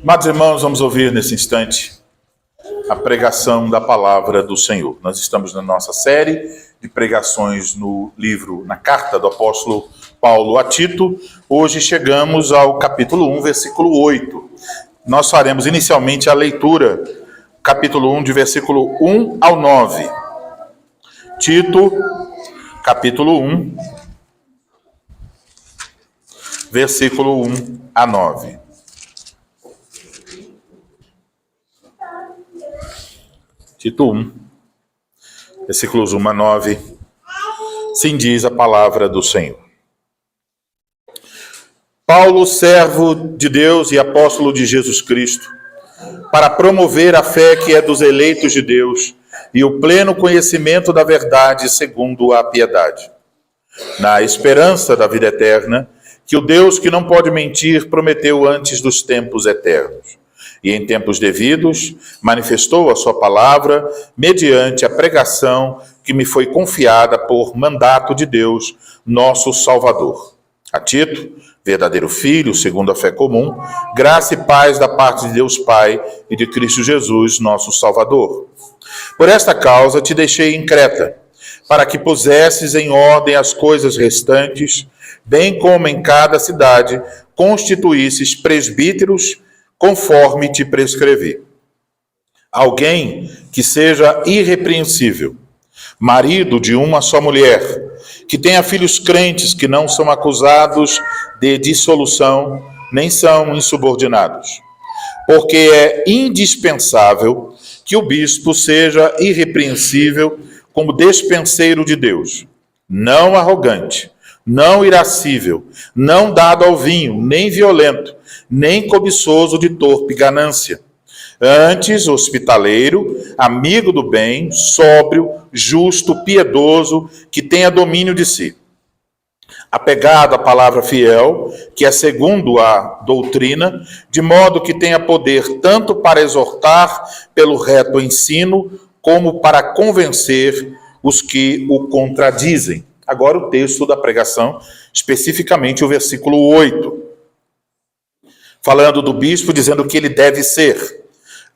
Amados irmãos, vamos ouvir nesse instante a pregação da palavra do Senhor. Nós estamos na nossa série de pregações na carta do apóstolo Paulo a Tito. Hoje chegamos ao capítulo 1, versículo 8. Nós faremos inicialmente a leitura, capítulo 1, de versículo 1 ao 9. Tito, capítulo 1, versículo 1 a 9. Tito 1, versículos 1 a 9, assim diz a palavra do Senhor. Paulo, servo de Deus e apóstolo de Jesus Cristo, para promover a fé que é dos eleitos de Deus e o pleno conhecimento da verdade segundo a piedade, na esperança da vida eterna, que o Deus que não pode mentir prometeu antes dos tempos eternos. E em tempos devidos, manifestou a sua palavra mediante a pregação que me foi confiada por mandato de Deus, nosso Salvador. A Tito, verdadeiro filho, segundo a fé comum, graça e paz da parte de Deus Pai e de Cristo Jesus, nosso Salvador. Por esta causa te deixei em Creta, para que pusesses em ordem as coisas restantes, bem como em cada cidade constituísses presbíteros, conforme te prescrevi. Alguém que seja irrepreensível, marido de uma só mulher, que tenha filhos crentes que não são acusados de dissolução, nem são insubordinados. Porque é indispensável que o bispo seja irrepreensível como despenseiro de Deus, não arrogante, não irascível, não dado ao vinho, nem violento, nem cobiçoso de torpe ganância. Antes, hospitaleiro, amigo do bem, sóbrio, justo, piedoso, que tenha domínio de si. Apegado à palavra fiel, que é segundo a doutrina, de modo que tenha poder tanto para exortar pelo reto ensino, como para convencer os que o contradizem. Agora o texto da pregação, especificamente o versículo 8. Falando do bispo, dizendo o que ele deve ser.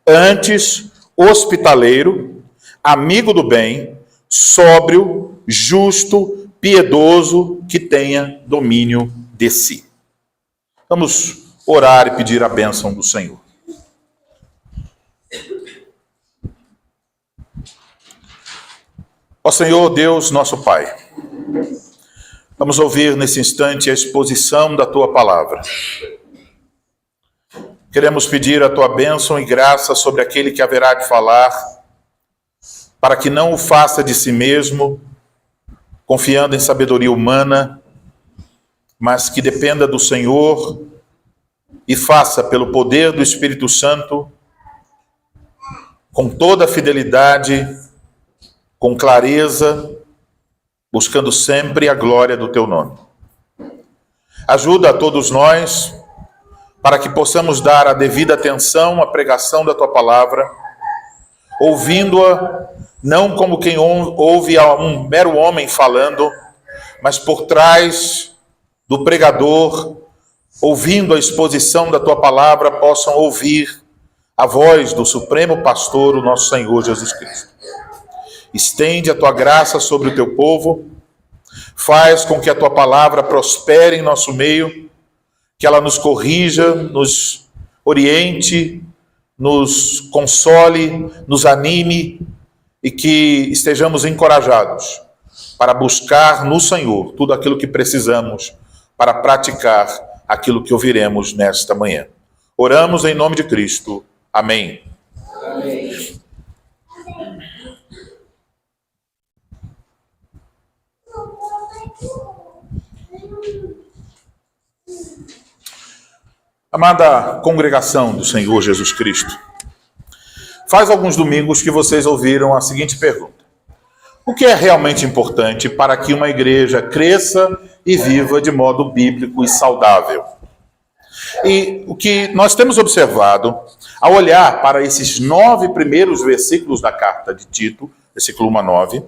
Antes, hospitaleiro, amigo do bem, sóbrio, justo, piedoso, que tenha domínio de si. Vamos orar e pedir a bênção do Senhor. Ó Senhor Deus, nosso Pai, vamos ouvir nesse instante a exposição da Tua palavra. Queremos pedir a Tua bênção e graça sobre aquele que haverá de falar, para que não o faça de si mesmo, confiando em sabedoria humana, mas que dependa do Senhor e faça pelo poder do Espírito Santo, com toda a fidelidade, com clareza, buscando sempre a glória do Teu nome. Ajuda a todos nós, para que possamos dar a devida atenção à pregação da Tua palavra, ouvindo-a não como quem ouve a um mero homem falando, mas por trás do pregador, ouvindo a exposição da Tua palavra, possam ouvir a voz do Supremo Pastor, o nosso Senhor Jesus Cristo. Estende a Tua graça sobre o Teu povo, faz com que a Tua palavra prospere em nosso meio, que ela nos corrija, nos oriente, nos console, nos anime e que estejamos encorajados para buscar no Senhor tudo aquilo que precisamos para praticar aquilo que ouviremos nesta manhã. Oramos em nome de Cristo. Amém. Amém. Amada congregação do Senhor Jesus Cristo, faz alguns domingos que vocês ouviram a seguinte pergunta: o que é realmente importante para que uma igreja cresça e viva de modo bíblico e saudável? E o que nós temos observado, ao olhar para esses 9 primeiros versículos da carta de Tito, versículo 1 a 9,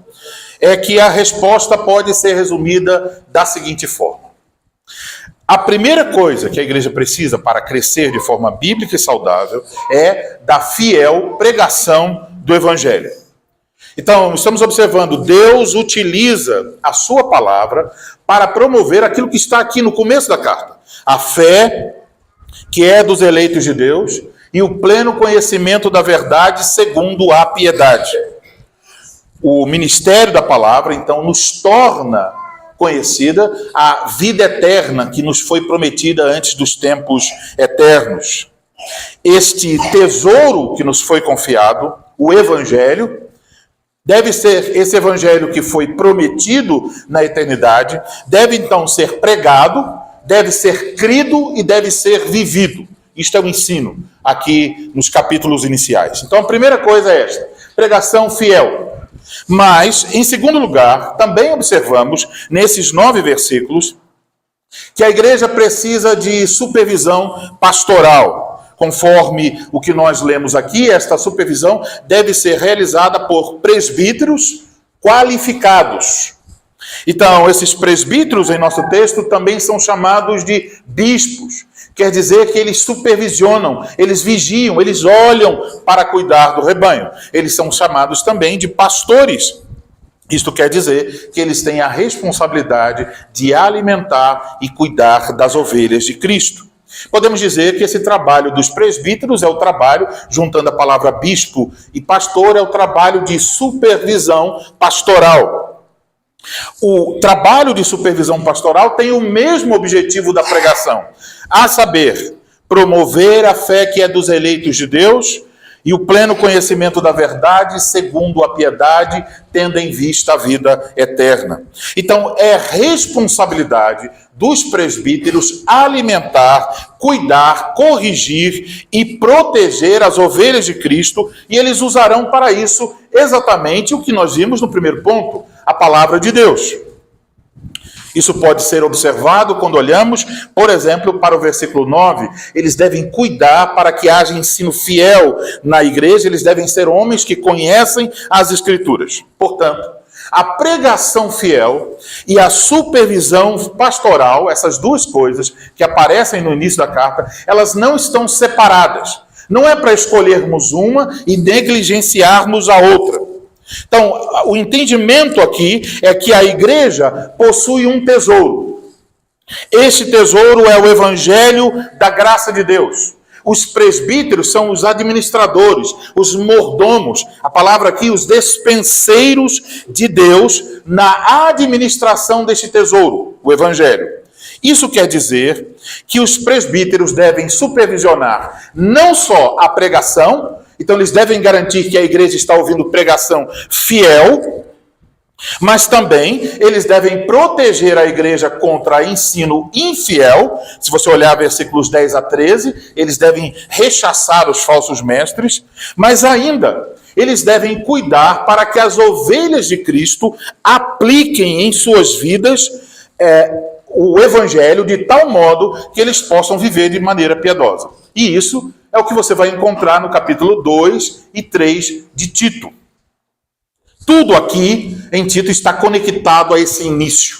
é que a resposta pode ser resumida da seguinte forma: A primeira coisa que a igreja precisa para crescer de forma bíblica e saudável é da fiel pregação do evangelho. Então, estamos observando, Deus utiliza a sua palavra para promover aquilo que está aqui no começo da carta. A fé que é dos eleitos de Deus e o pleno conhecimento da verdade segundo a piedade. O ministério da palavra, então, nos torna conhecida a vida eterna que nos foi prometida antes dos tempos eternos. Este tesouro que nos foi confiado, o evangelho, deve ser esse evangelho que foi prometido na eternidade, deve então ser pregado, deve ser crido e deve ser vivido. Isto é o ensino aqui nos capítulos iniciais. Então a primeira coisa é esta, pregação fiel. Mas, em segundo lugar, também observamos nesses 9 versículos que a igreja precisa de supervisão pastoral. Conforme o que nós lemos aqui, esta supervisão deve ser realizada por presbíteros qualificados. Então, esses presbíteros em nosso texto também são chamados de bispos. Quer dizer que eles supervisionam, eles vigiam, eles olham para cuidar do rebanho. Eles são chamados também de pastores. Isto quer dizer que eles têm a responsabilidade de alimentar e cuidar das ovelhas de Cristo. Podemos dizer que esse trabalho dos presbíteros é o trabalho, juntando a palavra bispo e pastor, é o trabalho de supervisão pastoral. O trabalho de supervisão pastoral tem o mesmo objetivo da pregação, a saber, promover a fé que é dos eleitos de Deus e o pleno conhecimento da verdade, segundo a piedade, tendo em vista a vida eterna. Então, é responsabilidade dos presbíteros alimentar, cuidar, corrigir e proteger as ovelhas de Cristo, e eles usarão para isso exatamente o que nós vimos no primeiro ponto, a palavra de Deus. Isso pode ser observado quando olhamos, por exemplo, para o versículo 9. Eles devem cuidar para que haja ensino fiel na igreja, eles devem ser homens que conhecem as Escrituras. Portanto, a pregação fiel e a supervisão pastoral, essas duas coisas que aparecem no início da carta, elas não estão separadas. Não é para escolhermos uma e negligenciarmos a outra. Então, o entendimento aqui é que a igreja possui um tesouro. Este tesouro é o evangelho da graça de Deus. Os presbíteros são os administradores, os mordomos, a palavra aqui, os despenseiros de Deus na administração deste tesouro, o evangelho. Isso quer dizer que os presbíteros devem supervisionar não só a pregação, então eles devem garantir que a igreja está ouvindo pregação fiel, mas também eles devem proteger a igreja contra ensino infiel. Se você olhar versículos 10 a 13, eles devem rechaçar os falsos mestres, mas ainda eles devem cuidar para que as ovelhas de Cristo apliquem em suas vidas o evangelho de tal modo que eles possam viver de maneira piedosa. E isso é o que você vai encontrar no capítulo 2 e 3 de Tito. Tudo aqui em Tito está conectado a esse início.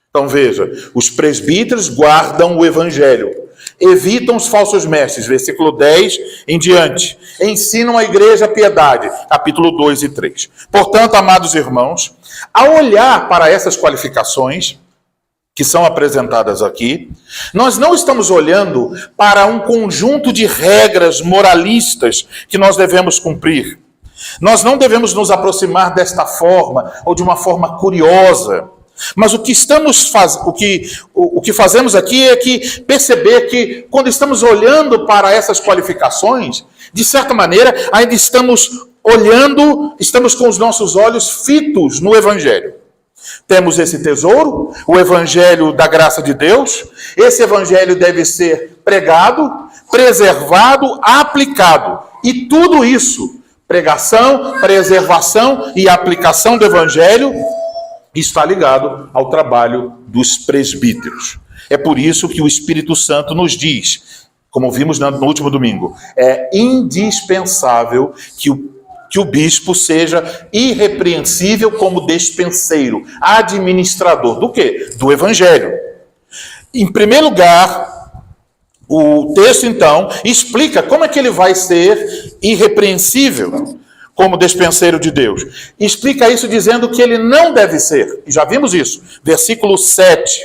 Então veja, os presbíteros guardam o evangelho, evitam os falsos mestres, versículo 10 em diante, ensinam a igreja a piedade, capítulo 2 e 3. Portanto, amados irmãos, ao olhar para essas qualificações que são apresentadas aqui, nós não estamos olhando para um conjunto de regras moralistas que nós devemos cumprir. Nós não devemos nos aproximar desta forma, ou de uma forma curiosa. Mas o que fazemos aqui é que perceber que quando estamos olhando para essas qualificações, de certa maneira, ainda estamos olhando, estamos com os nossos olhos fitos no Evangelho. Temos esse tesouro, o evangelho da graça de Deus. Esse evangelho deve ser pregado, preservado, aplicado. E tudo isso, pregação, preservação e aplicação do evangelho, está ligado ao trabalho dos presbíteros. É por isso que o Espírito Santo nos diz, como vimos no último domingo, é indispensável que o bispo seja irrepreensível como despenseiro, administrador do quê? Do evangelho. Em primeiro lugar, o texto, então, explica como é que ele vai ser irrepreensível como despenseiro de Deus. Explica isso dizendo que ele não deve ser. Já vimos isso. Versículo 7.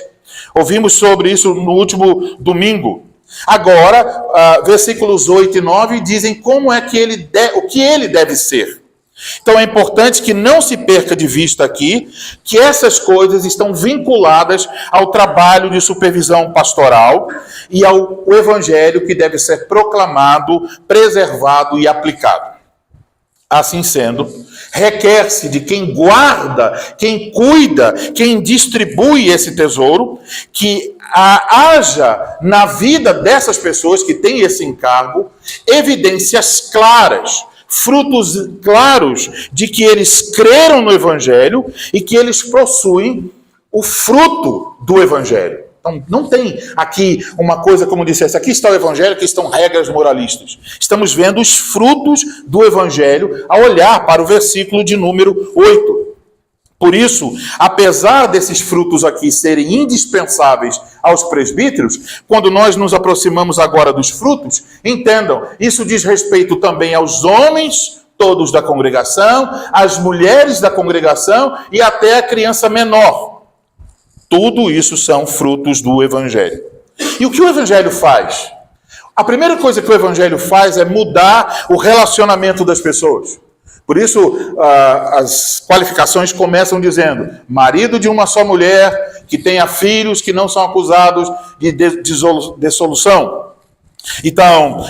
Ouvimos sobre isso no último domingo. Agora, versículos 8 e 9 dizem como é que o que ele deve ser. Então é importante que não se perca de vista aqui que essas coisas estão vinculadas ao trabalho de supervisão pastoral e ao evangelho que deve ser proclamado, preservado e aplicado. Assim sendo, requer-se de quem guarda, quem cuida, quem distribui esse tesouro, que haja na vida dessas pessoas que têm esse encargo evidências claras, frutos claros de que eles creram no Evangelho e que eles possuem o fruto do Evangelho. Então, não tem aqui uma coisa como dissesse, aqui está o Evangelho, aqui estão regras moralistas. Estamos vendo os frutos do Evangelho ao olhar para o versículo de número 8. Por isso, apesar desses frutos aqui serem indispensáveis aos presbíteros, quando nós nos aproximamos agora dos frutos, entendam, isso diz respeito também aos homens todos da congregação, às mulheres da congregação e até a criança menor. Tudo isso são frutos do Evangelho. E o que o Evangelho faz? A primeira coisa que o Evangelho faz é mudar o relacionamento das pessoas. Por isso, as qualificações começam dizendo, marido de uma só mulher, que tenha filhos que não são acusados de dissolução. Então,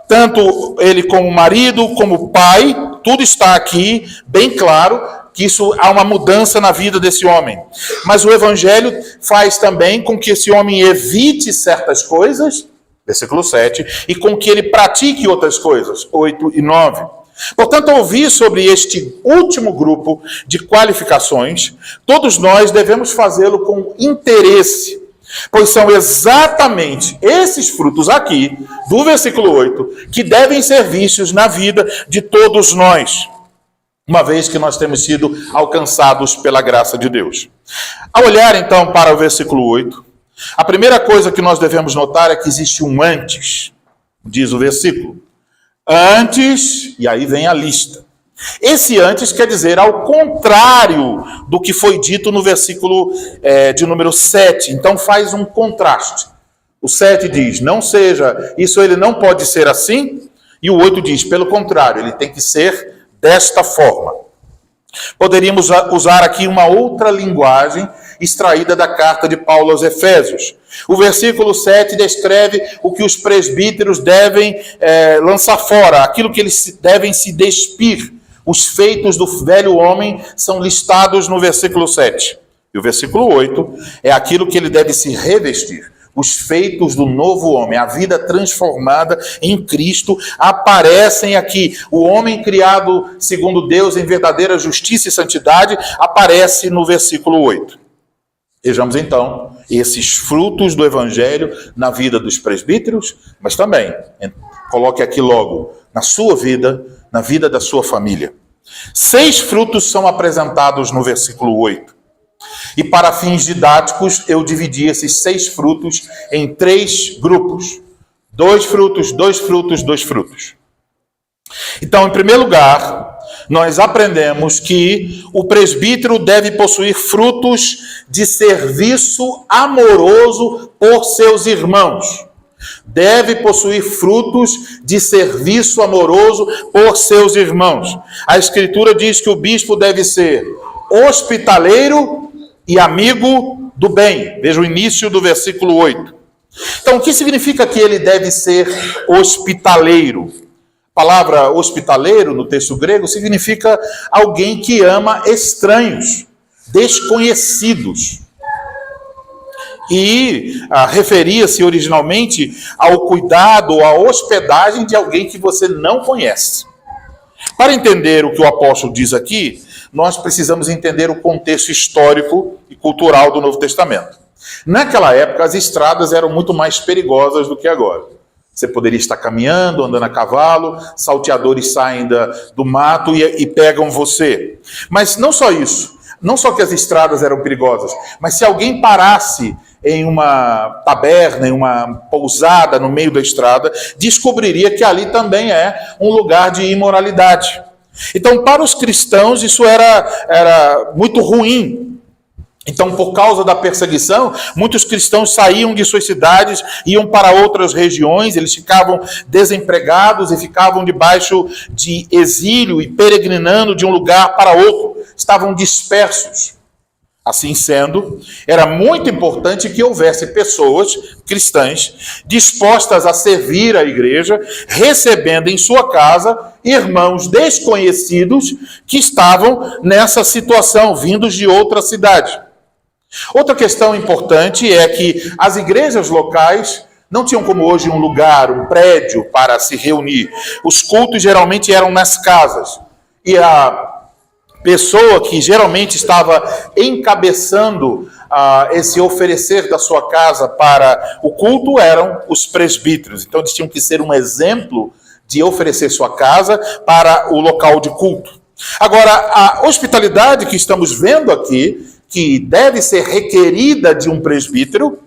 tanto ele como marido, como pai, tudo está aqui bem claro, que isso há uma mudança na vida desse homem. Mas o Evangelho faz também com que esse homem evite certas coisas, versículo 7, e com que ele pratique outras coisas, 8 e 9. Portanto, ao ouvir sobre este último grupo de qualificações, todos nós devemos fazê-lo com interesse, pois são exatamente esses frutos aqui, do versículo 8, que devem ser vistos na vida de todos nós, uma vez que nós temos sido alcançados pela graça de Deus. Ao olhar, então, para o versículo 8, a primeira coisa que nós devemos notar é que existe um antes, diz o versículo. Antes, e aí vem a lista. Esse antes quer dizer ao contrário do que foi dito no versículo de número 7. Então faz um contraste. O 7 diz, não seja, isso ele não pode ser assim. E o 8 diz, pelo contrário, ele tem que ser desta forma. Poderíamos usar aqui uma outra linguagem extraída da carta de Paulo aos Efésios. O versículo 7 descreve o que os presbíteros devem lançar fora, aquilo que eles devem se despir. Os feitos do velho homem são listados no versículo 7. E o versículo 8 é aquilo que ele deve se revestir. Os feitos do novo homem, a vida transformada em Cristo, aparecem aqui. O homem criado segundo Deus em verdadeira justiça e santidade aparece no versículo 8. Vejamos então esses frutos do Evangelho na vida dos presbíteros, mas também, coloque aqui logo, na sua vida, na vida da sua família. 6 frutos são apresentados no versículo 8. E para fins didáticos, eu dividi esses 6 frutos em 3 grupos. 2 frutos, 2 frutos, 2 frutos. Então, em primeiro lugar, nós aprendemos que o presbítero deve possuir frutos de serviço amoroso por seus irmãos. Deve possuir frutos de serviço amoroso por seus irmãos. A Escritura diz que o bispo deve ser hospitaleiro e amigo do bem. Veja o início do versículo 8. Então, o que significa que ele deve ser hospitaleiro? A palavra hospitaleiro, no texto grego, significa alguém que ama estranhos, desconhecidos. E referia-se originalmente ao cuidado ou à hospedagem de alguém que você não conhece. Para entender o que o apóstolo diz aqui, nós precisamos entender o contexto histórico e cultural do Novo Testamento. Naquela época, as estradas eram muito mais perigosas do que agora. Você poderia estar caminhando, andando a cavalo, salteadores saem do mato e pegam você. Mas não só isso, não só que as estradas eram perigosas, mas se alguém parasse em uma taberna, em uma pousada no meio da estrada, descobriria que ali também é um lugar de imoralidade. Então, para os cristãos, isso era muito ruim. Então, por causa da perseguição, muitos cristãos saíam de suas cidades, iam para outras regiões, eles ficavam desempregados e ficavam debaixo de exílio e peregrinando de um lugar para outro. Estavam dispersos. Assim sendo, era muito importante que houvesse pessoas cristãs dispostas a servir a igreja, recebendo em sua casa irmãos desconhecidos que estavam nessa situação, vindos de outra cidade. Outra questão importante é que as igrejas locais não tinham como hoje um lugar, um prédio para se reunir. Os cultos geralmente eram nas casas. E a pessoa que geralmente estava encabeçando esse oferecer da sua casa para o culto eram os presbíteros. Então eles tinham que ser um exemplo de oferecer sua casa para o local de culto. Agora, a hospitalidade que estamos vendo aqui, que deve ser requerida de um presbítero,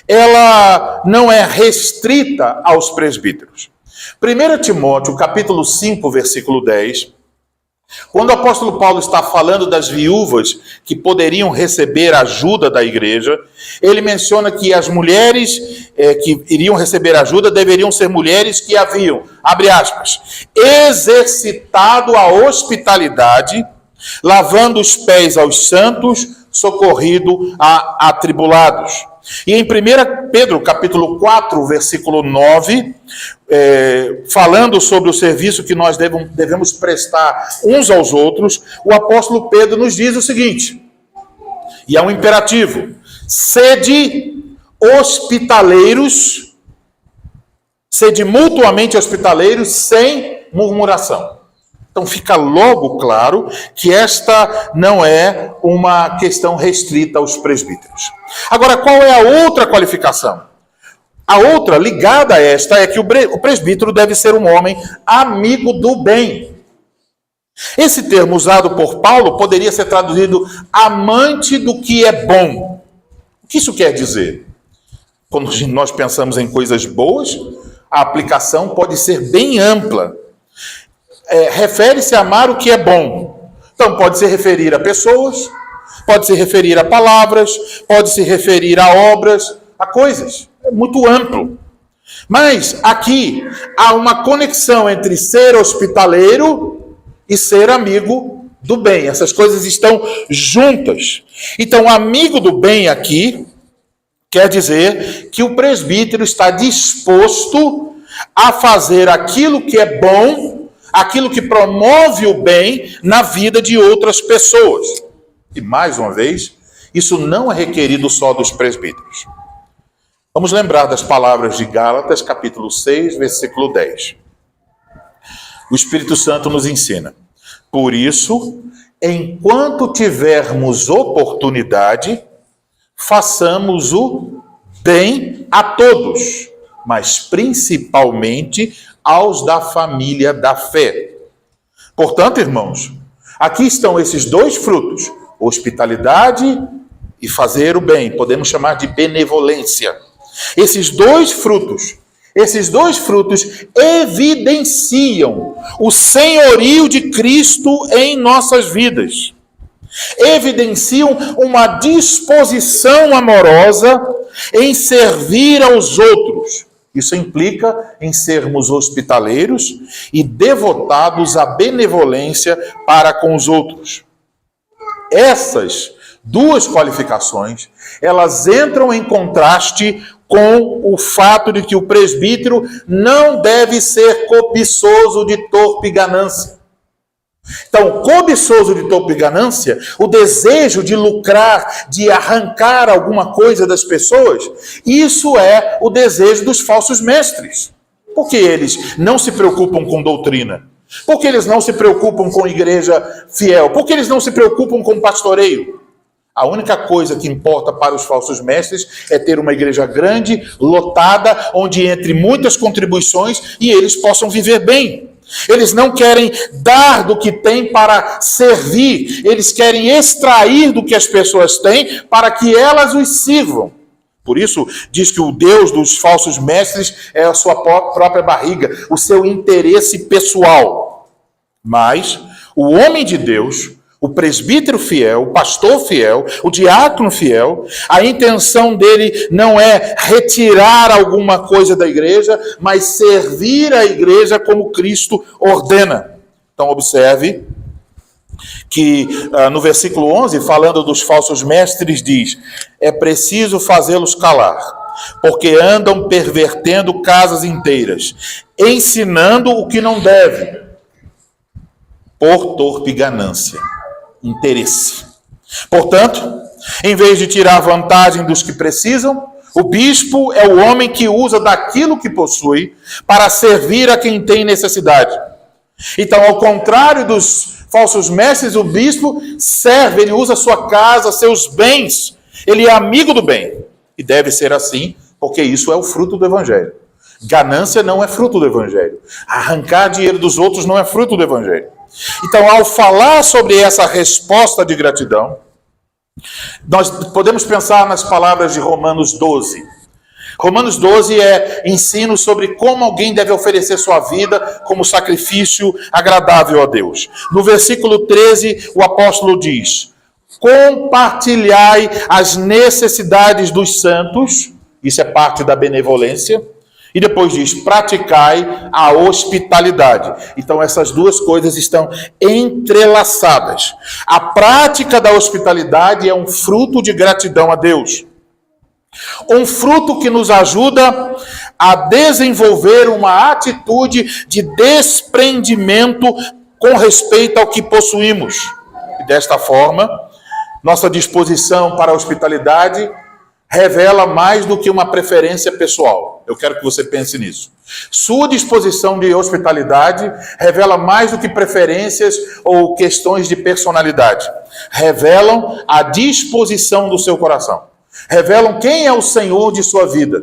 ela não é restrita aos presbíteros. 1 Timóteo, capítulo 5, versículo 10, quando o apóstolo Paulo está falando das viúvas que poderiam receber ajuda da igreja, ele menciona que as mulheres que iriam receber ajuda deveriam ser mulheres que haviam, abre aspas, exercitado a hospitalidade, lavando os pés aos santos, socorrido a atribulados. E em 1 Pedro, capítulo 4, versículo 9, falando sobre o serviço que nós devemos prestar uns aos outros, o apóstolo Pedro nos diz o seguinte, e é um imperativo, sede hospitaleiros, sede mutuamente hospitaleiros sem murmuração. Então fica logo claro que esta não é uma questão restrita aos presbíteros. Agora, qual é a outra qualificação? A outra, ligada a esta, é que o presbítero deve ser um homem amigo do bem. Esse termo usado por Paulo poderia ser traduzido amante do que é bom. O que isso quer dizer? Quando nós pensamos em coisas boas, a aplicação pode ser bem ampla. Refere-se a amar o que é bom. Então, pode se referir a pessoas, pode se referir a palavras, pode se referir a obras, a coisas. É muito amplo. Mas, aqui, há uma conexão entre ser hospitaleiro e ser amigo do bem. Essas coisas estão juntas. Então, amigo do bem aqui quer dizer que o presbítero está disposto a fazer aquilo que é bom, aquilo que promove o bem na vida de outras pessoas. E, mais uma vez, isso não é requerido só dos presbíteros. Vamos lembrar das palavras de Gálatas, capítulo 6, versículo 10. O Espírito Santo nos ensina. Por isso, enquanto tivermos oportunidade, façamos o bem a todos, mas principalmente aos da família da fé. Portanto, irmãos, aqui estão esses dois frutos, hospitalidade e fazer o bem, podemos chamar de benevolência. Esses dois frutos evidenciam o senhorio de Cristo em nossas vidas. Evidenciam uma disposição amorosa em servir aos outros. Isso implica em sermos hospitaleiros e devotados à benevolência para com os outros. Essas duas qualificações, elas entram em contraste com o fato de que o presbítero não deve ser cobiçoso de torpe ganância. Então, cobiçoso de torpe ganância, o desejo de lucrar, de arrancar alguma coisa das pessoas, isso é o desejo dos falsos mestres. Porque eles não se preocupam com doutrina? Porque eles não se preocupam com igreja fiel? Porque eles não se preocupam com pastoreio? A única coisa que importa para os falsos mestres é ter uma igreja grande, lotada, onde entre muitas contribuições e eles possam viver bem. Eles não querem dar do que têm para servir, eles querem extrair do que as pessoas têm para que elas os sirvam. Por isso, diz que o Deus dos falsos mestres é a sua própria barriga, o seu interesse pessoal. Mas o homem de Deus, o presbítero fiel, o pastor fiel, o diácono fiel, a intenção dele não é retirar alguma coisa da igreja, mas servir a igreja como Cristo ordena. Então, observe que no versículo 11, falando dos falsos mestres, diz: é preciso fazê-los calar, porque andam pervertendo casas inteiras, ensinando o que não deve, por torpe ganância, interesse. Portanto, em vez de tirar vantagem dos que precisam, o bispo é o homem que usa daquilo que possui para servir a quem tem necessidade. Então, ao contrário dos falsos mestres, o bispo serve, ele usa sua casa, seus bens, ele é amigo do bem. E deve ser assim, porque isso é o fruto do evangelho. Ganância não é fruto do evangelho. Arrancar dinheiro dos outros não é fruto do evangelho. Então, ao falar sobre essa resposta de gratidão, nós podemos pensar nas palavras de Romanos 12. Romanos 12 é ensino sobre como alguém deve oferecer sua vida como sacrifício agradável a Deus. No versículo 13, o apóstolo diz: compartilhai as necessidades dos santos, isso é parte da benevolência, e depois diz: praticai a hospitalidade. Então essas duas coisas estão entrelaçadas. A prática da hospitalidade é um fruto de gratidão a Deus. Um fruto que nos ajuda a desenvolver uma atitude de desprendimento com respeito ao que possuímos. E desta forma, nossa disposição para a hospitalidade revela mais do que uma preferência pessoal. Eu quero que você pense nisso. Sua disposição de hospitalidade revela mais do que preferências ou questões de personalidade. Revelam a disposição do seu coração. Revelam quem é o Senhor de sua vida.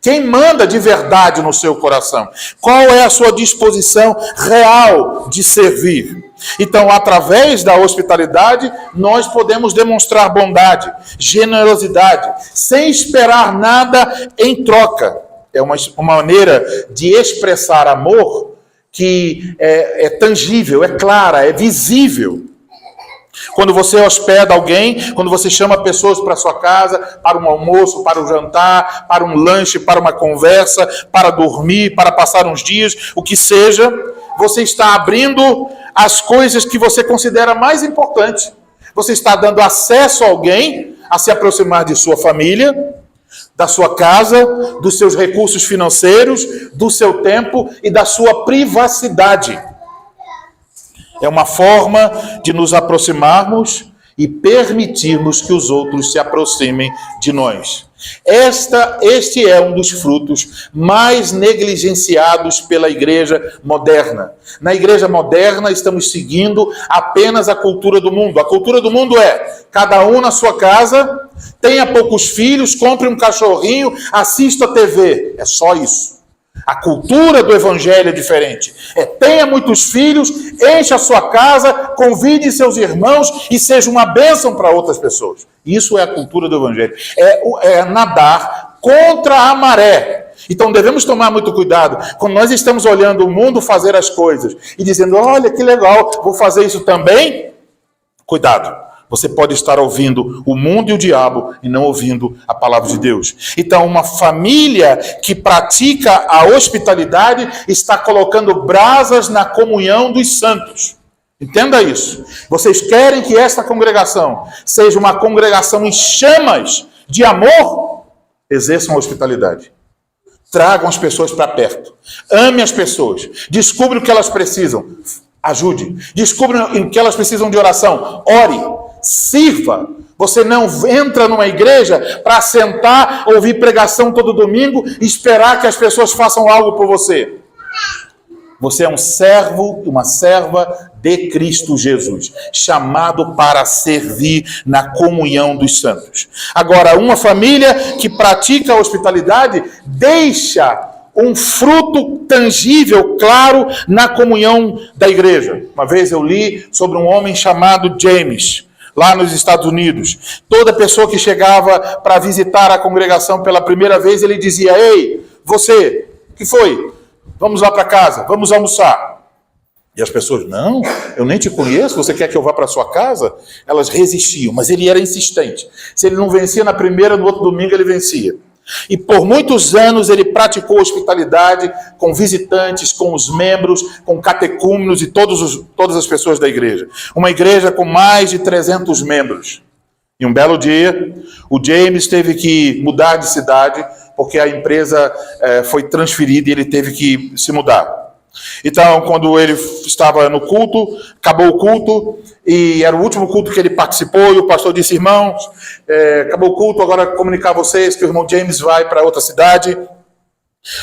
Quem manda de verdade no seu coração. Qual é a sua disposição real de servir. Então, através da hospitalidade, nós podemos demonstrar bondade, generosidade, sem esperar nada em troca. É uma maneira de expressar amor que é tangível, é clara, é visível. Quando você hospeda alguém, quando você chama pessoas para sua casa, para um almoço, para um jantar, para um lanche, para uma conversa, para dormir, para passar uns dias, o que seja, você está abrindo as coisas que você considera mais importantes. Você está dando acesso a alguém a se aproximar de sua família, da sua casa, dos seus recursos financeiros, do seu tempo e da sua privacidade. É uma forma de nos aproximarmos e permitirmos que os outros se aproximem de nós. Este é um dos frutos mais negligenciados pela igreja moderna. Na igreja moderna estamos seguindo apenas a cultura do mundo. A cultura do mundo é: cada um na sua casa, tenha poucos filhos, compre um cachorrinho, assista a TV. É só isso. A cultura do evangelho é diferente. Tenha muitos filhos, encha a sua casa, convide seus irmãos e seja uma bênção para outras pessoas. Isso é a cultura do evangelho. É nadar contra a maré. Então devemos tomar muito cuidado quando nós estamos olhando o mundo fazer as coisas e dizendo: olha que legal, vou fazer isso também. Cuidado. Você pode estar ouvindo o mundo e o diabo e não ouvindo a palavra de Deus. Então, uma família que pratica a hospitalidade está colocando brasas na comunhão dos santos. Entenda isso. Vocês querem que esta congregação seja uma congregação em chamas de amor? Exerçam a hospitalidade. Tragam as pessoas para perto. Ame as pessoas. Descubra o que elas precisam. Ajude. Descubra o que elas precisam de oração. Ore. Sirva. Você não entra numa igreja para sentar, ouvir pregação todo domingo e esperar que as pessoas façam algo por você. Você é um servo e uma serva de Cristo Jesus, chamado para servir na comunhão dos santos. Agora, uma família que pratica a hospitalidade deixa um fruto tangível, claro, na comunhão da igreja. Uma vez eu li sobre um homem chamado James. lá nos Estados Unidos. Toda pessoa que chegava para visitar a congregação pela primeira vez, ele dizia: ei, você, o que foi? Vamos lá para casa, vamos almoçar. E as pessoas: não, eu nem te conheço, você quer que eu vá para sua casa? Elas resistiam, mas ele era insistente. Se ele não vencia na primeira, no outro domingo ele vencia. E por muitos anos ele praticou hospitalidade com visitantes, com os membros, com catecúmenos e todas as pessoas da igreja. Uma igreja com mais de 300 membros. E um belo dia, o James teve que mudar de cidade, porque a empresa foi transferida e ele teve que se mudar. Então, quando ele estava no culto, acabou o culto, e era o último culto que ele participou, e o pastor disse: irmãos, acabou o culto, agora comunicar a vocês que o irmão James vai para outra cidade,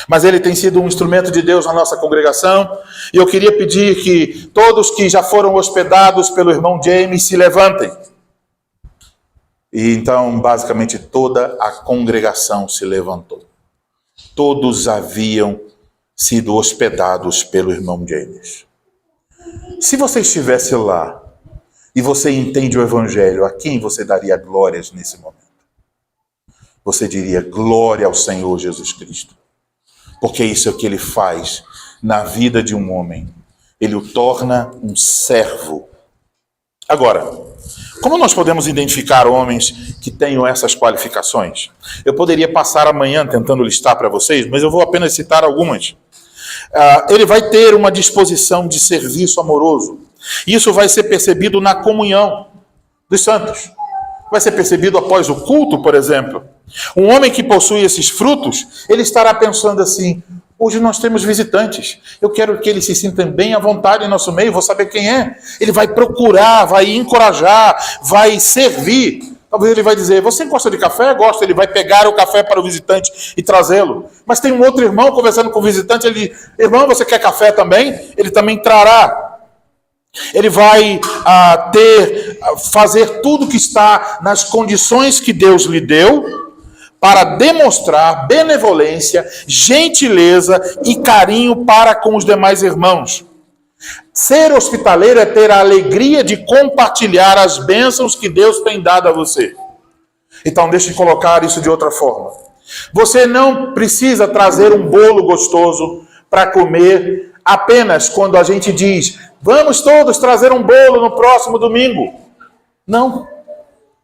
mas ele tem sido um instrumento de Deus na nossa congregação, e eu queria pedir que todos que já foram hospedados pelo irmão James se levantem. E então, basicamente, toda a congregação se levantou. Todos haviam sido hospedados pelo irmão James. Se você estivesse lá e você entende o evangelho, a quem você daria glórias nesse momento? Você diria: glória ao Senhor Jesus Cristo. Porque isso é o que ele faz na vida de um homem. Ele o torna um servo. Agora, como nós podemos identificar homens que tenham essas qualificações? Eu poderia passar amanhã tentando listar para vocês, mas eu vou apenas citar algumas. Ele vai ter uma disposição de serviço amoroso. Isso vai ser percebido na comunhão dos santos. Vai ser percebido após o culto, por exemplo. Um homem que possui esses frutos, ele estará pensando assim: hoje nós temos visitantes, eu quero que eles se sintam bem à vontade em nosso meio, vou saber quem é. Ele vai procurar, vai encorajar, vai servir. Talvez ele vai dizer: você gosta de café? Gosta. Ele vai pegar o café para o visitante e trazê-lo. Mas tem um outro irmão conversando com o visitante, ele diz: irmão, você quer café também? Ele também trará. Ele vai fazer tudo que está nas condições que Deus lhe deu para demonstrar benevolência, gentileza e carinho para com os demais irmãos. Ser hospitaleiro é ter a alegria de compartilhar as bênçãos que Deus tem dado a você. Então, deixe eu colocar isso de outra forma. Você não precisa trazer um bolo gostoso para comer apenas quando a gente diz: vamos todos trazer um bolo no próximo domingo. Não.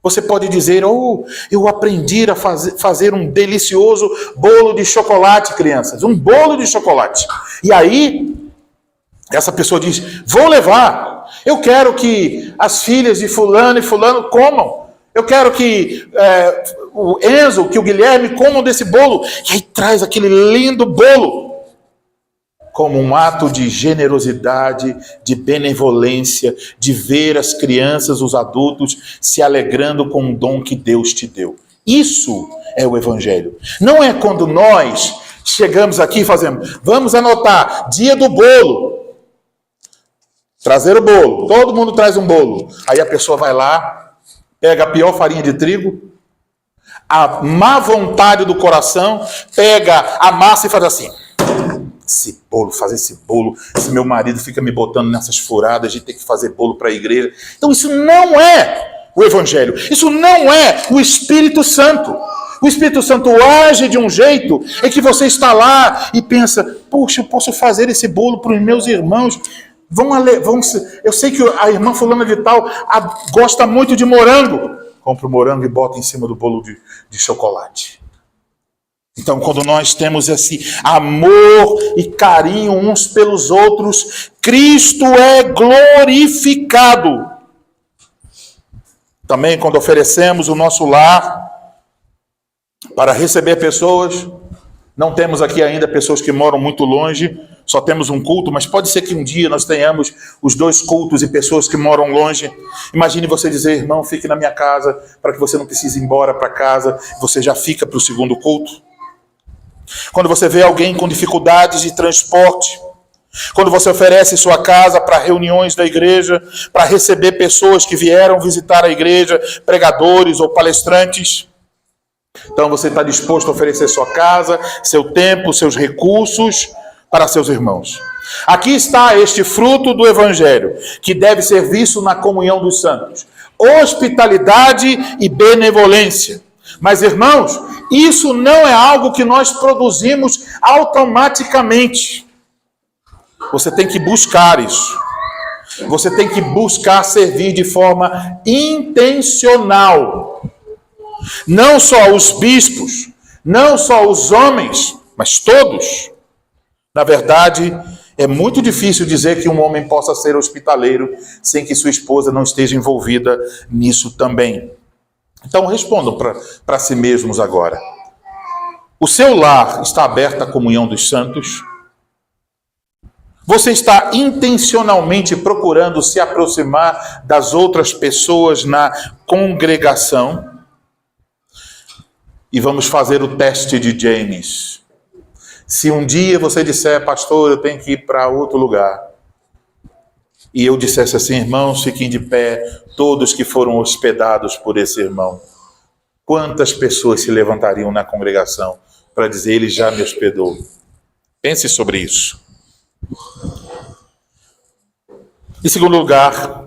Você pode dizer: oh, eu aprendi a fazer um delicioso bolo de chocolate, crianças. Um bolo de chocolate. E aí, essa pessoa diz: vou levar. Eu quero que as filhas de fulano e fulano comam. Eu quero que o Enzo, que o Guilherme comam desse bolo. E aí traz aquele lindo bolo. Como um ato de generosidade, de benevolência, de ver as crianças, os adultos se alegrando com o dom que Deus te deu. Isso é o evangelho. Não é quando nós chegamos aqui e fazemos: vamos anotar, dia do bolo. Trazer o bolo. Todo mundo traz um bolo. Aí a pessoa vai lá, pega a pior farinha de trigo, a má vontade do coração, pega a massa e faz assim: esse bolo, fazer esse bolo, esse meu marido fica me botando nessas furadas de ter que fazer bolo para a igreja. Então isso não é o evangelho, isso não é o Espírito Santo. O Espírito Santo age de um jeito em que você está lá e pensa: puxa, eu posso fazer esse bolo para os meus irmãos. Eu sei que a irmã fulana de tal gosta muito de morango. Compra o morango e bota em cima do bolo de chocolate. Então, quando nós temos esse amor e carinho uns pelos outros, Cristo é glorificado. Também, quando oferecemos o nosso lar para receber pessoas, não temos aqui ainda pessoas que moram muito longe, só temos um culto, mas pode ser que um dia nós tenhamos os 2 cultos e pessoas que moram longe. Imagine você dizer: irmão, fique na minha casa, para que você não precise ir embora para casa, você já fica para o 2º culto. Quando você vê alguém com dificuldades de transporte, quando você oferece sua casa para reuniões da igreja, para receber pessoas que vieram visitar a igreja, pregadores ou palestrantes, então você está disposto a oferecer sua casa, seu tempo, seus recursos para seus irmãos. Aqui está este fruto do evangelho, que deve ser visto na comunhão dos santos. hospitalidade e benevolência. Mas, irmãos, isso não é algo que nós produzimos automaticamente. Você tem que buscar isso. Você tem que buscar servir de forma intencional. Não só os bispos, não só os homens, mas todos. Na verdade, é muito difícil dizer que um homem possa ser hospitaleiro sem que sua esposa não esteja envolvida nisso também. Então respondam para si mesmos agora. O seu lar está aberto à comunhão dos santos? Você está intencionalmente procurando se aproximar das outras pessoas na congregação? E vamos fazer o teste de James. Se um dia você disser, pastor, eu tenho que ir para outro lugar, e eu dissesse assim, irmãos, fiquem de pé, todos que foram hospedados por esse irmão, quantas pessoas se levantariam na congregação para dizer, ele já me hospedou? Pense sobre isso. Em segundo lugar,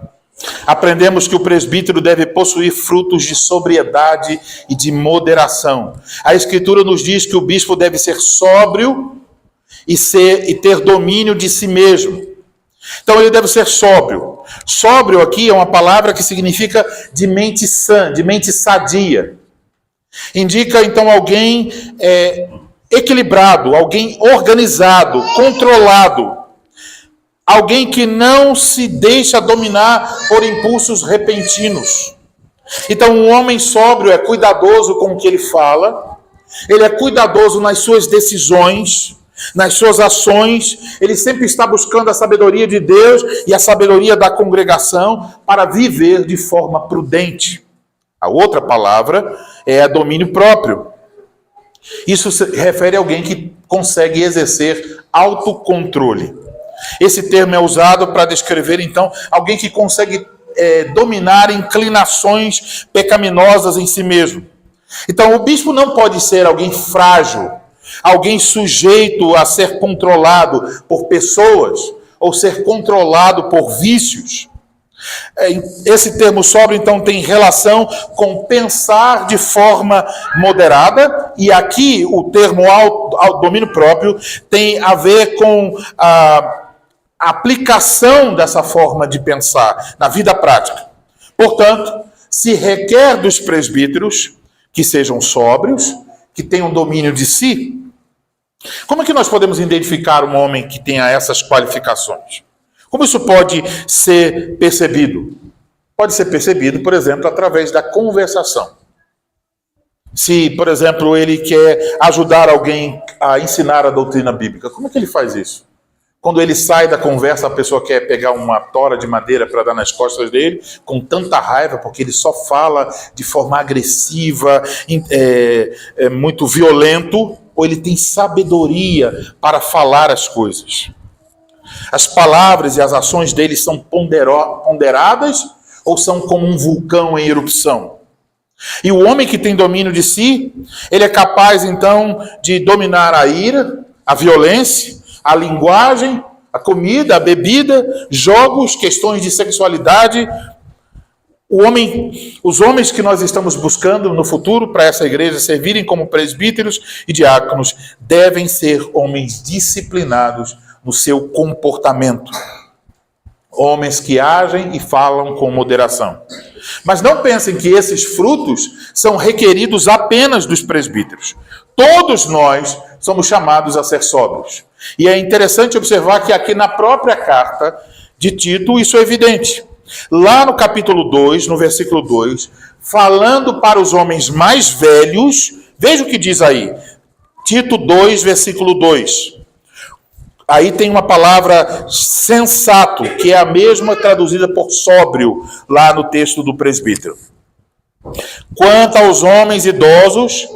aprendemos que o presbítero deve possuir frutos de sobriedade e de moderação. A Escritura nos diz que o bispo deve ser sóbrio e ter domínio de si mesmo. Então ele deve ser sóbrio. Sóbrio aqui é uma palavra que significa de mente sã, de mente sadia. Indica então alguém equilibrado, alguém organizado, controlado. Alguém que não se deixa dominar por impulsos repentinos. Então, um homem sóbrio é cuidadoso com o que ele fala, ele é cuidadoso nas suas decisões, nas suas ações, ele sempre está buscando a sabedoria de Deus e a sabedoria da congregação para viver de forma prudente. A outra palavra é domínio próprio. Isso se refere a alguém que consegue exercer autocontrole. Esse termo é usado para descrever, então, alguém que consegue dominar inclinações pecaminosas em si mesmo. Então, o bispo não pode ser alguém frágil, alguém sujeito a ser controlado por pessoas ou ser controlado por vícios. Esse termo sóbrio, então, tem relação com pensar de forma moderada, e aqui o termo domínio próprio tem a ver com a aplicação dessa forma de pensar na vida prática. Portanto, se requer dos presbíteros que sejam sóbrios, que tenham domínio de si. Como é que nós podemos identificar um homem que tenha essas qualificações? Como isso pode ser percebido? Pode ser percebido, por exemplo, através da conversação. Se, por exemplo, ele quer ajudar alguém a ensinar a doutrina bíblica, como é que ele faz isso? Quando ele sai da conversa, a pessoa quer pegar uma tora de madeira para dar nas costas dele, com tanta raiva, porque ele só fala de forma agressiva, muito violento, ou ele tem sabedoria para falar as coisas? As palavras e as ações dele são ponderadas ou são como um vulcão em erupção? E o homem que tem domínio de si, ele é capaz então de dominar a ira, a violência, a linguagem, a comida, a bebida, jogos, questões de sexualidade. Os homens que nós estamos buscando no futuro para essa igreja servirem como presbíteros e diáconos devem ser homens disciplinados no seu comportamento. Homens que agem e falam com moderação. Mas não pensem que esses frutos são requeridos apenas dos presbíteros. Todos nós somos chamados a ser sóbrios. E é interessante observar que aqui na própria carta de Tito isso é evidente. Lá no capítulo 2, no versículo 2, falando para os homens mais velhos, veja o que diz aí. Tito 2, versículo 2. Aí tem uma palavra sensato, que é a mesma traduzida por sóbrio, lá no texto do presbítero. Quanto aos homens idosos,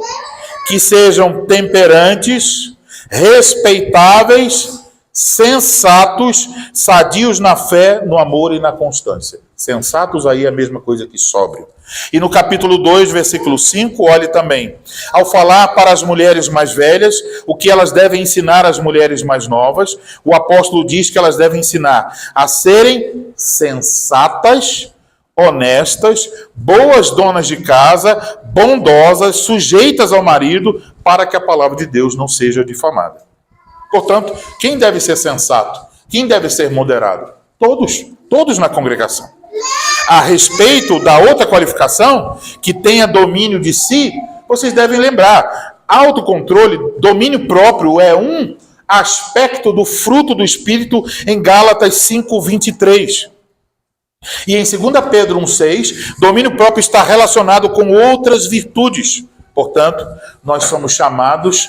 que sejam temperantes, respeitáveis, sensatos, sadios na fé, no amor e na constância. Sensatos aí é a mesma coisa que sóbrio. E no capítulo 2, versículo 5, olhe também. Ao falar para as mulheres mais velhas, o que elas devem ensinar às mulheres mais novas, o apóstolo diz que elas devem ensinar a serem sensatas, honestas, boas donas de casa, bondosas, sujeitas ao marido, para que a palavra de Deus não seja difamada. Portanto, quem deve ser sensato? Quem deve ser moderado? Todos na congregação. A respeito da outra qualificação, que tenha domínio de si, vocês devem lembrar, autocontrole, domínio próprio é um aspecto do fruto do Espírito em Gálatas 5:23. E em 2 Pedro 1:6, domínio próprio está relacionado com outras virtudes. Portanto, nós somos chamados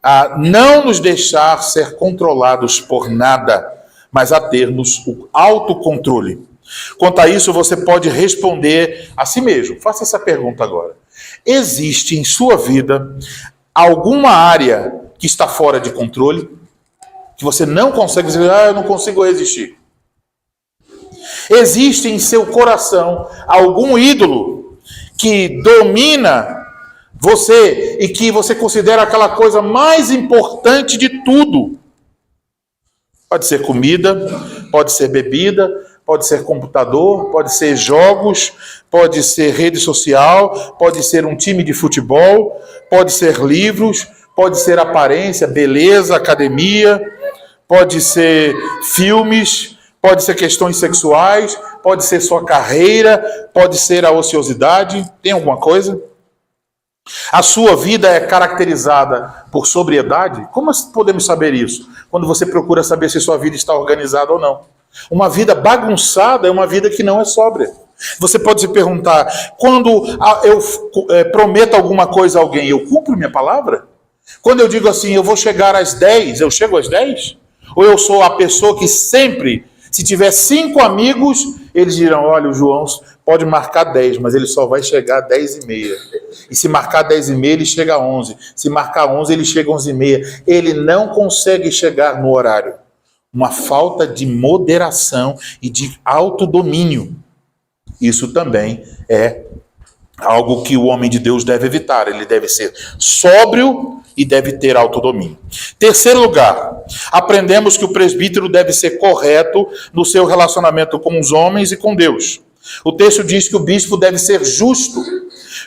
a não nos deixar ser controlados por nada, mas a termos o autocontrole. Quanto a isso, você pode responder a si mesmo. Faça essa pergunta agora. Existe em sua vida alguma área que está fora de controle? Que você não consegue dizer, eu não consigo resistir. Existe em seu coração algum ídolo que domina você e que você considera aquela coisa mais importante de tudo? Pode ser comida, pode ser bebida, pode ser computador, pode ser jogos, pode ser rede social, pode ser um time de futebol, pode ser livros, pode ser aparência, beleza, academia, pode ser filmes, pode ser questões sexuais, pode ser sua carreira, pode ser a ociosidade. Tem alguma coisa? A sua vida é caracterizada por sobriedade? Como podemos saber isso? Quando você procura saber se sua vida está organizada ou não. Uma vida bagunçada é uma vida que não é sóbria. Você pode se perguntar, quando eu prometo alguma coisa a alguém, eu cumpro minha palavra? Quando eu digo assim, eu vou chegar às 10, eu chego às 10? Ou eu sou a pessoa que sempre, se tiver 5 amigos, eles dirão, olha, o João pode marcar 10, mas ele só vai chegar às 10h30. E se marcar 10h30, ele chega às 11. Se marcar 11, ele chega às 11h30. Ele não consegue chegar no horário. Uma falta de moderação e de autodomínio. Isso também é algo que o homem de Deus deve evitar. Ele deve ser sóbrio e deve ter autodomínio. Terceiro lugar, aprendemos que o presbítero deve ser correto no seu relacionamento com os homens e com Deus. O texto diz que o bispo deve ser justo.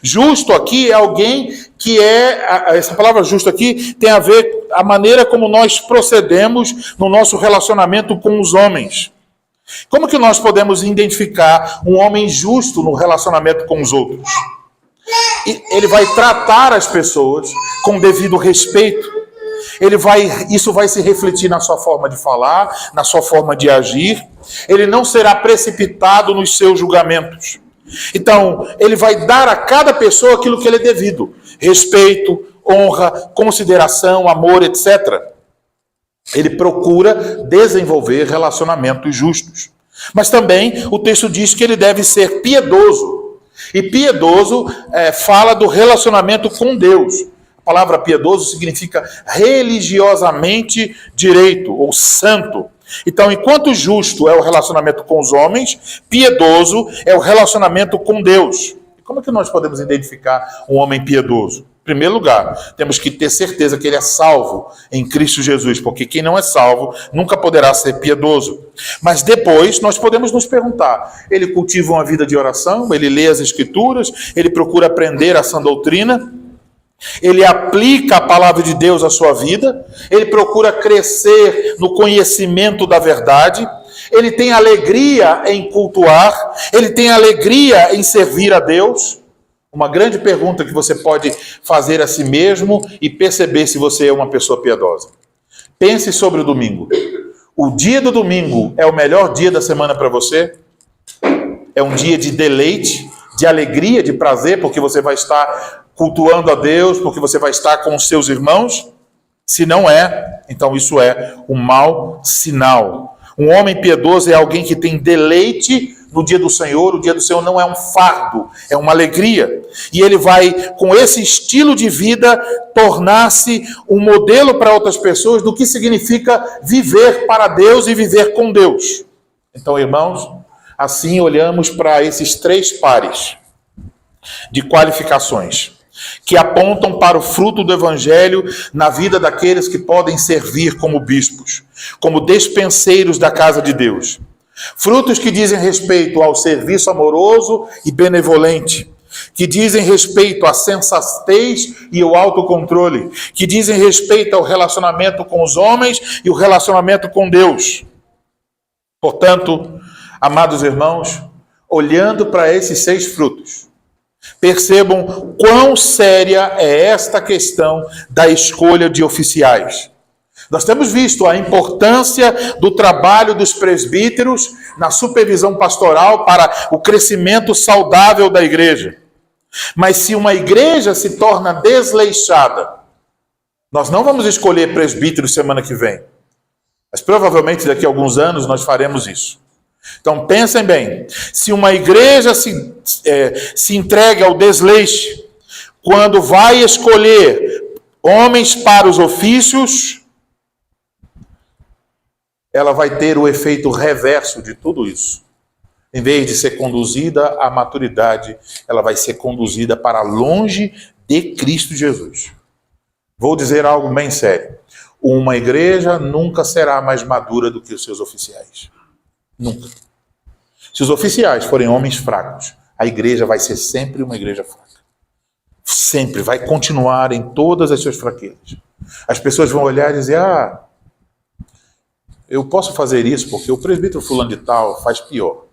Justo aqui é alguém que essa palavra justo aqui tem a ver a maneira como nós procedemos no nosso relacionamento com os homens. Como que nós podemos identificar um homem justo no relacionamento com os outros? Ele vai tratar as pessoas com devido respeito. Isso vai se refletir na sua forma de falar, na sua forma de agir. Ele não será precipitado nos seus julgamentos. Então, ele vai dar a cada pessoa aquilo que ele é devido. Respeito, honra, consideração, amor, etc. Ele procura desenvolver relacionamentos justos. Mas também o texto diz que ele deve ser piedoso. E piedoso fala do relacionamento com Deus. A palavra piedoso significa religiosamente direito ou santo. Então, enquanto justo é o relacionamento com os homens, piedoso é o relacionamento com Deus. E como é que nós podemos identificar um homem piedoso? Em primeiro lugar, temos que ter certeza que ele é salvo em Cristo Jesus, porque quem não é salvo nunca poderá ser piedoso. Mas depois nós podemos nos perguntar, ele cultiva uma vida de oração, ele lê as Escrituras, ele procura aprender a sã doutrina, ele aplica a palavra de Deus à sua vida, ele procura crescer no conhecimento da verdade, ele tem alegria em cultuar, ele tem alegria em servir a Deus. Uma grande pergunta que você pode fazer a si mesmo e perceber se você é uma pessoa piedosa. Pense sobre o domingo. O dia do domingo é o melhor dia da semana para você? É um dia de deleite, de alegria, de prazer, porque você vai estar cultuando a Deus, porque você vai estar com os seus irmãos? Se não é, então isso é um mau sinal. Um homem piedoso é alguém que tem deleite no dia do Senhor. O dia do Senhor não é um fardo, é uma alegria. E ele vai, com esse estilo de vida, tornar-se um modelo para outras pessoas do que significa viver para Deus e viver com Deus. Então, irmãos, assim olhamos para esses 3 pares de qualificações que apontam para o fruto do Evangelho na vida daqueles que podem servir como bispos, como despenseiros da casa de Deus. Frutos que dizem respeito ao serviço amoroso e benevolente, que dizem respeito à sensatez e ao autocontrole, que dizem respeito ao relacionamento com os homens e o relacionamento com Deus. Portanto, amados irmãos, olhando para esses 6 frutos, percebam quão séria é esta questão da escolha de oficiais. Nós temos visto a importância do trabalho dos presbíteros na supervisão pastoral para o crescimento saudável da igreja. Mas se uma igreja se torna desleixada, nós não vamos escolher presbíteros semana que vem, mas provavelmente daqui a alguns anos nós faremos isso. Então pensem bem, se uma igreja se entrega ao desleixo, quando vai escolher homens para os ofícios, ela vai ter o efeito reverso de tudo isso. Em vez de ser conduzida à maturidade, ela vai ser conduzida para longe de Cristo Jesus. Vou dizer algo bem sério. Uma igreja nunca será mais madura do que os seus oficiais. Nunca. Se os oficiais forem homens fracos, a igreja vai ser sempre uma igreja fraca. Sempre vai continuar em todas as suas fraquezas. As pessoas vão olhar e dizer, eu posso fazer isso porque o presbítero fulano de tal faz pior.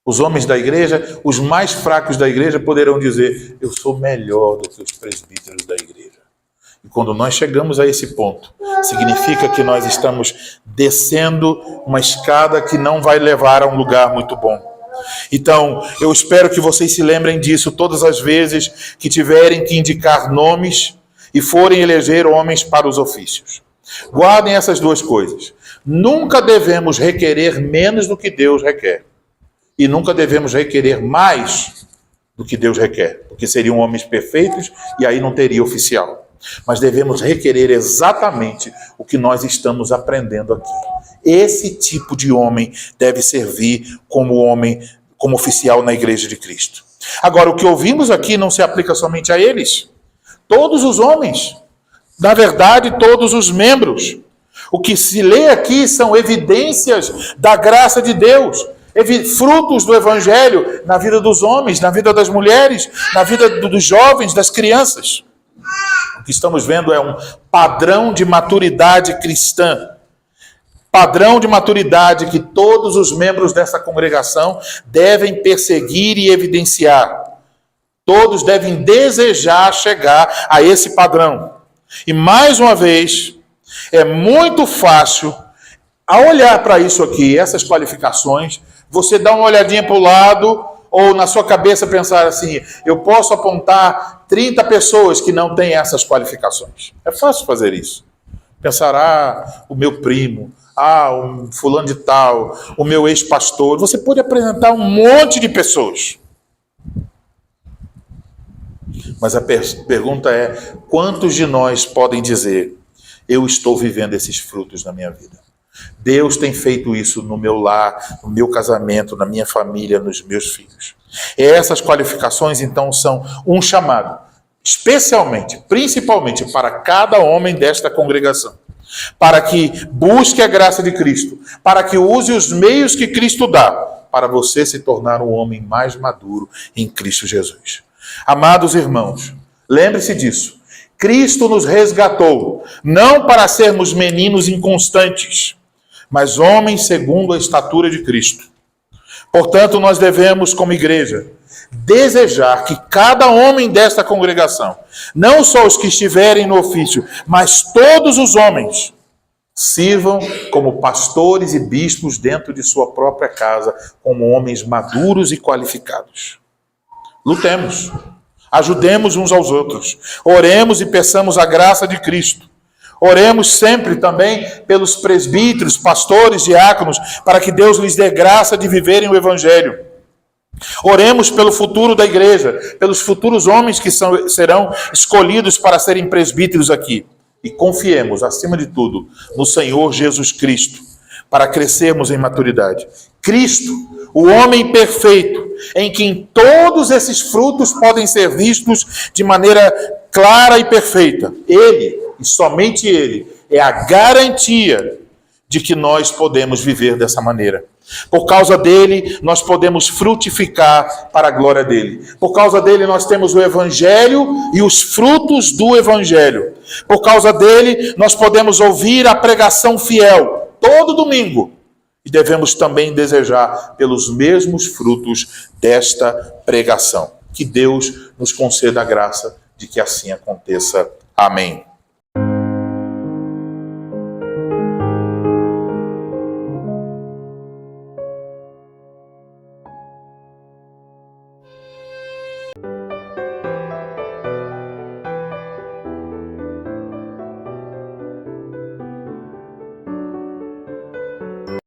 Os homens da igreja, os mais fracos da igreja, poderão dizer, eu sou melhor do que os presbíteros da igreja. E quando nós chegamos a esse ponto, significa que nós estamos descendo uma escada que não vai levar a um lugar muito bom. Então, eu espero que vocês se lembrem disso todas as vezes que tiverem que indicar nomes e forem eleger homens para os ofícios. Guardem essas 2 coisas. Nunca devemos requerer menos do que Deus requer. E nunca devemos requerer mais do que Deus requer, porque seriam homens perfeitos e aí não teria oficial. Mas devemos requerer exatamente o que nós estamos aprendendo aqui. Esse tipo de homem deve servir como homem, como oficial na igreja de Cristo. Agora, o que ouvimos aqui não se aplica somente a eles. Todos os homens, na verdade, todos os membros. O que se lê aqui são evidências da graça de Deus, frutos do evangelho na vida dos homens, na vida das mulheres, na vida dos jovens, das crianças. O que estamos vendo é um padrão de maturidade cristã. Padrão de maturidade que todos os membros dessa congregação devem perseguir e evidenciar. Todos devem desejar chegar a esse padrão. E mais uma vez, é muito fácil, ao olhar para isso aqui, essas qualificações, você dá uma olhadinha para o lado, ou na sua cabeça pensar assim, eu posso apontar 30 pessoas que não têm essas qualificações. É fácil fazer isso. Pensar, o meu primo, o fulano de tal, o meu ex-pastor. Você pode apresentar um monte de pessoas. Mas a pergunta é, quantos de nós podem dizer, eu estou vivendo esses frutos na minha vida? Deus tem feito isso no meu lar, no meu casamento, na minha família, nos meus filhos. E essas qualificações, então, são um chamado, especialmente, principalmente para cada homem desta congregação, para que busque a graça de Cristo, para que use os meios que Cristo dá, para você se tornar um homem mais maduro em Cristo Jesus. Amados irmãos, lembre-se disso. Cristo nos resgatou, não para sermos meninos inconstantes, mas homens segundo a estatura de Cristo. Portanto, nós devemos, como igreja, desejar que cada homem desta congregação, não só os que estiverem no ofício, mas todos os homens, sirvam como pastores e bispos dentro de sua própria casa, como homens maduros e qualificados. Lutemos, ajudemos uns aos outros, oremos e peçamos a graça de Cristo. Oremos sempre também pelos presbíteros, pastores, diáconos, para que Deus lhes dê graça de viverem o evangelho. Oremos pelo futuro da igreja, pelos futuros homens que serão escolhidos para serem presbíteros aqui. E confiemos, acima de tudo, no Senhor Jesus Cristo, para crescermos em maturidade. Cristo, o homem perfeito, em quem todos esses frutos podem ser vistos de maneira clara e perfeita. Ele, e somente Ele, é a garantia de que nós podemos viver dessa maneira. Por causa dele, nós podemos frutificar para a glória dele. Por causa dele, nós temos o Evangelho e os frutos do Evangelho. Por causa dele, nós podemos ouvir a pregação fiel todo domingo. E devemos também desejar pelos mesmos frutos desta pregação. Que Deus nos conceda a graça de que assim aconteça. Amém.